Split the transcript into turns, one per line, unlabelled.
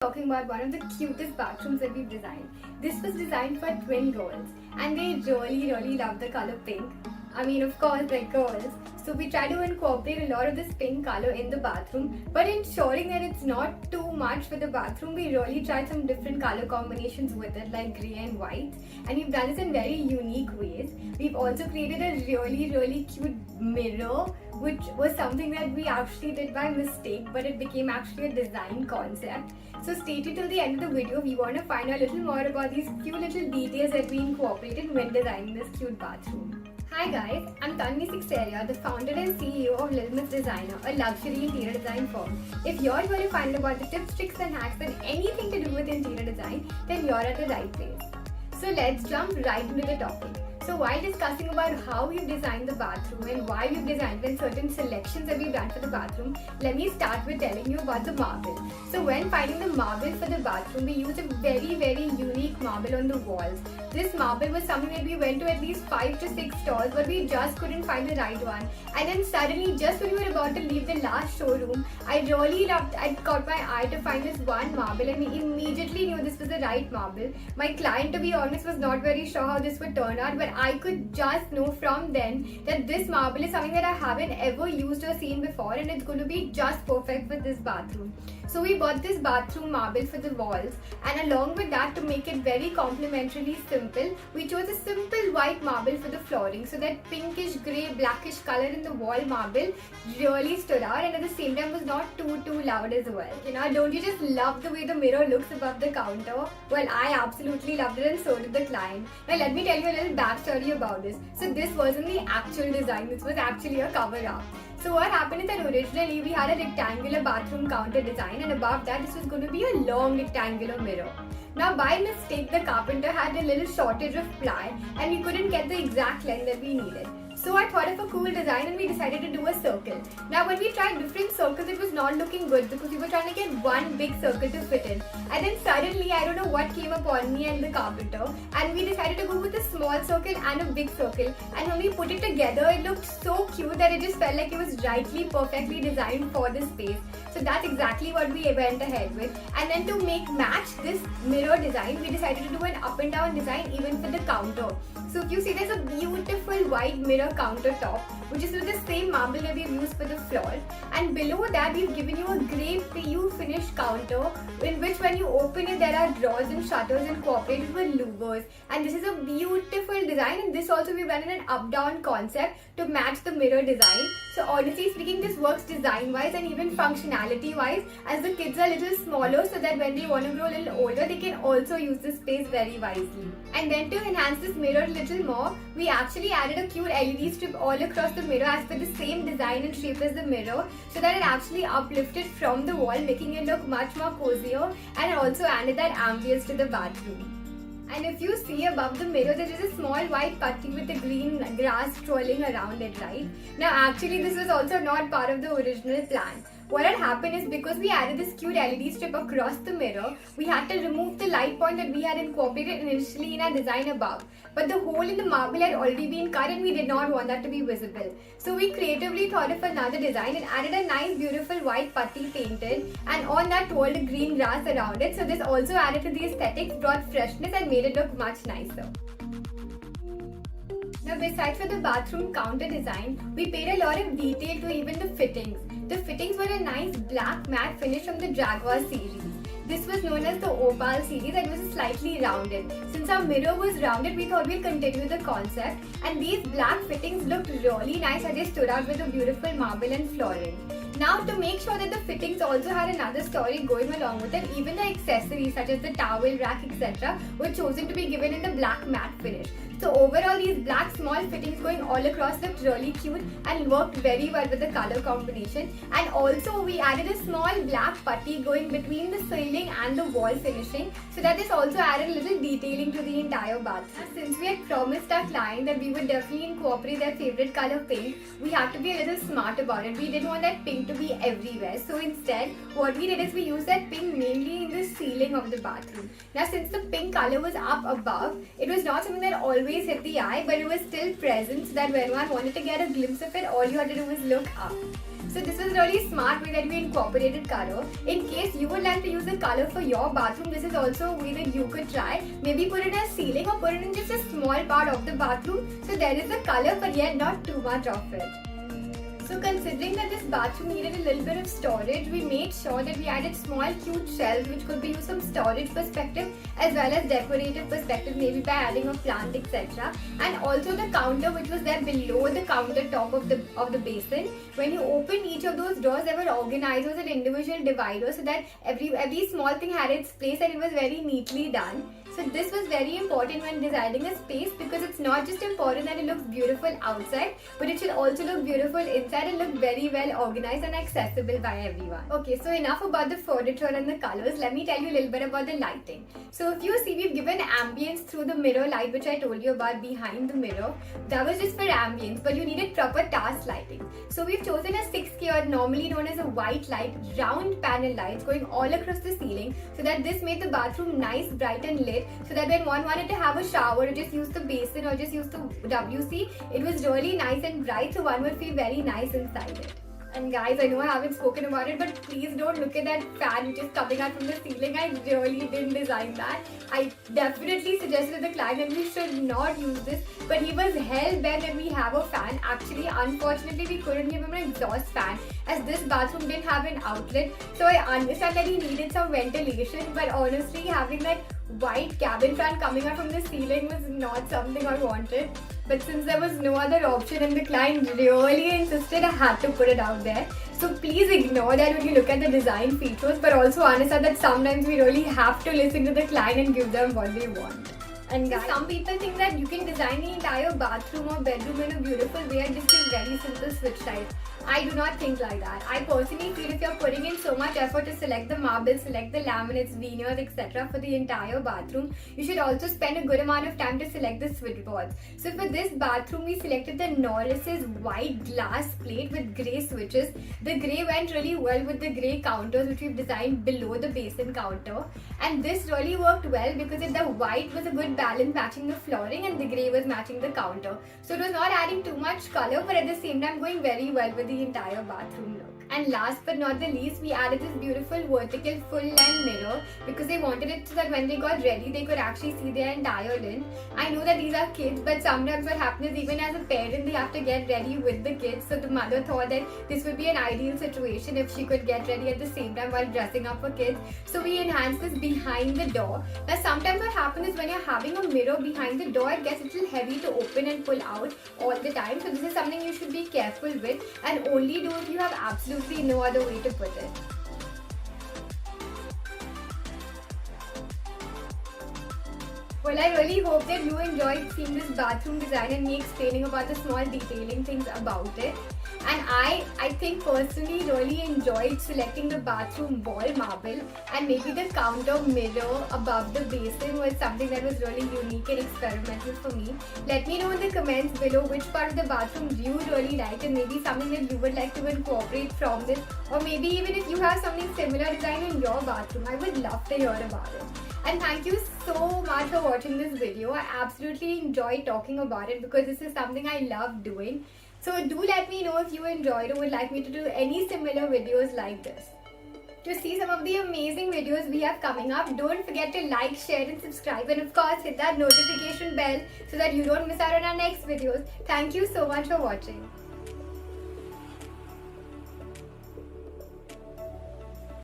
talking about one of the cutest bathrooms that we've designed. This was designed for twin girls and they really love the color pink. I mean, of course, they're girls. So we try to incorporate a lot of this pink color in the bathroom, but ensuring that it's not too much for the bathroom, we really tried some different color combinations with it, like grey and white. And we've done this in very unique ways. We've also created a really cute mirror, which was something that we actually did by mistake, but it became actually a design concept. So stay tuned till the end of the video. We want to find out a little more about these cute little details that we incorporated when designing this cute bathroom. Hi guys, I'm Tanvi Sixeria, the founder and CEO of Little Miss Designer, a luxury interior design firm. If you're going to find out about the tips, tricks and hacks and anything to do with interior design, then you're at the right place. So let's jump right into the topic. So while discussing about how we've designed the bathroom and why we've designed it and certain selections that we've done for the bathroom, let me start with telling you about the marble. So when finding the marble for the bathroom, we used a very unique marble on the walls. This marble was something that we went to at least 5 to 6 stores, but we just couldn't find the right one. And then suddenly, just when we were about to leave the last showroom, I caught my eye to find this one marble and we immediately knew this was the right marble. My client, to be honest, was not very sure how this would turn out, but I could just know from then that this marble is something that I haven't ever used or seen before, and it's going to be just perfect for this bathroom. So we bought this bathroom marble for the walls, and along with that, to make it very complementarily simple, we chose a simple white marble for the flooring, so that pinkish grey blackish color in the wall marble really stood out, and at the same time was not too loud as well. You know, don't you just love the way the mirror looks above the counter? Well, I absolutely loved it, and so did the client. Now let me tell you a little backstory about this. So this wasn't the actual design, this was actually a cover up. So what happened is that originally we had a rectangular bathroom counter design, and above that this was going to be a long rectangular mirror. Now by mistake, the carpenter had a little shortage of ply and we couldn't get the exact length that we needed. So I thought of a cool design and we decided to do a circle. Now when we tried different circles, it was not looking good because we were trying to get one big circle to fit in. And then suddenly, I don't know what came upon me and the carpenter, and we decided to go with a small circle and a big circle. And when we put it together, it looked so cute that it just felt like it was rightly perfectly designed for the space. So that's exactly what we went ahead with. And then to match this mirror design, we decided to do an up and down design even for the counter. So if you see, there's a beautiful white mirror countertop, which is with the same marble that we've used for the floor. And below that, we've given you a grey PU finished counter, in which when you open it, there are drawers and shutters incorporated with louvers. And this is a beautiful design, and this also we've done in an up-down concept to match the mirror design. So honestly speaking, this works design-wise and even functionality-wise, as the kids are a little smaller, so that when they want to grow a little older, they can also use this space very wisely. And then to enhance this mirror a little more, we actually added a cute LED strip all across the mirror as per the same design and shape as the mirror, so that it actually uplifted from the wall, making it look much more cozier, and it also added that ambience to the bathroom. And if you see above the mirror, there is a small white putty with the green grass strolling around it, right? Now actually this was also not part of the original plan. What had happened is, because we added this cute LED strip across the mirror, we had to remove the light point that we had incorporated initially in our design above. But the hole in the marble had already been cut and we did not want that to be visible. So we creatively thought of another design and added a nice beautiful white putty painted, and on that twirled the green grass around it. So this also added to the aesthetics, brought freshness and made it look much nicer. Now besides for the bathroom counter design, we paid a lot of detail to even the fittings. The fittings were a nice black matte finish from the Jaguar series. This was known as the Opal series and was slightly rounded. Since our mirror was rounded, we thought we'd continue the concept, and these black fittings looked really nice as they stood out with the beautiful marble and flooring. Now to make sure that the fittings also had another story going along with it, even the accessories such as the towel rack etc. were chosen to be given in the black matte finish. So overall, these black small fittings going all across looked really cute and worked very well with the color combination. And also we added a small black putty going between the ceiling and the wall finishing, so that this also added a little detailing to the entire bathroom. Since we had promised our client that we would definitely incorporate their favorite color pink, we had to be a little smart about it. We didn't want that pink to be everywhere. So instead, what we did is we used that pink mainly in the ceiling of the bathroom. Now since the pink color was up above, it was not something that always hit the eye, but it was still present, so that when one wanted to get a glimpse of it, all you had to do was look up. So this was really smart way that we incorporated color. In case you would like to use the color for your bathroom, this is also a way that you could try. Maybe put it in a ceiling or put it in just a small part of the bathroom. So there is the color but yet not too much of it. So considering that this bathroom needed a little bit of storage, we made sure that we added small cute shelves which could be used from storage perspective as well as decorative perspective, maybe by adding a plant, etc. And also the counter which was there below the countertop of the basin. When you open each of those doors, there were organizers and individual dividers so that every small thing had its place and it was very neatly done. So this was very important when designing a space because it's not just important that it looks beautiful outside, but it should also look beautiful inside and look very well organized and accessible by everyone. Okay, so enough about the furniture and the colors. Let me tell you a little bit about the lighting. So if you see, we've given ambience through the mirror light which I told you about behind the mirror. That was just for ambience, but you needed proper task lighting. So we've chosen a 6K or normally known as a white light, round panel lights going all across the ceiling so that this made the bathroom nice, bright and lit. So that when one wanted to have a shower or just use the basin or just use the WC, it was really nice and bright so one would feel very nice inside it. And guys, I know I haven't spoken about it, but please don't look at that fan which is coming out from the ceiling. I really didn't design that. I definitely suggested to the client that we should not use this, but he was hell-bent that we have a fan. Actually, unfortunately, we couldn't give him an exhaust fan as this bathroom didn't have an outlet. So I understand that he needed some ventilation, but honestly, having that white cabin fan coming out from the ceiling was not something I wanted. But since there was no other option and the client really insisted, I had to put it out there. So please ignore that when you look at the design features, but also understand that sometimes we really have to listen to the client and give them what they want. And guys, some people think that you can design the entire bathroom or bedroom in a beautiful way and just a very simple switch type. I do not think like that. I personally feel if you're putting in so much effort to select the marbles, select the laminates, veneers, etc. for the entire bathroom, you should also spend a good amount of time to select the switchboards. So for this bathroom, we selected the Norris's white glass plate with grey switches. The grey went really well with the grey counters which we've designed below the basin counter. And this really worked well because the white was a good balance matching the flooring and the grey was matching the counter. So it was not adding too much color but at the same time going very well with the entire bathroom look. And last but not the least, we added this beautiful vertical full-length mirror because they wanted it so that when they got ready, they could actually see their entire length. I know that these are kids, but sometimes what happens is even as a parent, they have to get ready with the kids. So the mother thought that this would be an ideal situation if she could get ready at the same time while dressing up for kids. So we enhanced this behind the door. Now sometimes what happens is when you're having a mirror behind the door, it gets a little heavy to open and pull out all the time. So this is something you should be careful with and only do if you have absolutely no other way to put it. Well, I really hope that you enjoyed seeing this bathroom design and me explaining about the small detailing things about it. And I think personally really enjoyed selecting the bathroom wall marble and maybe the counter mirror above the basin was something that was really unique and experimental for me. Let me know in the comments below which part of the bathroom you really liked and maybe something that you would like to incorporate from this, or maybe even if you have something similar design in your bathroom. I would love to hear about it. And thank you so much for watching this video. I absolutely enjoyed talking about it because this is something I love doing. So do let me know if you enjoyed or would like me to do any similar videos like this. To see some of the amazing videos we have coming up, don't forget to like, share and subscribe, and of course hit that notification bell so that you don't miss out on our next videos. Thank you so much for watching.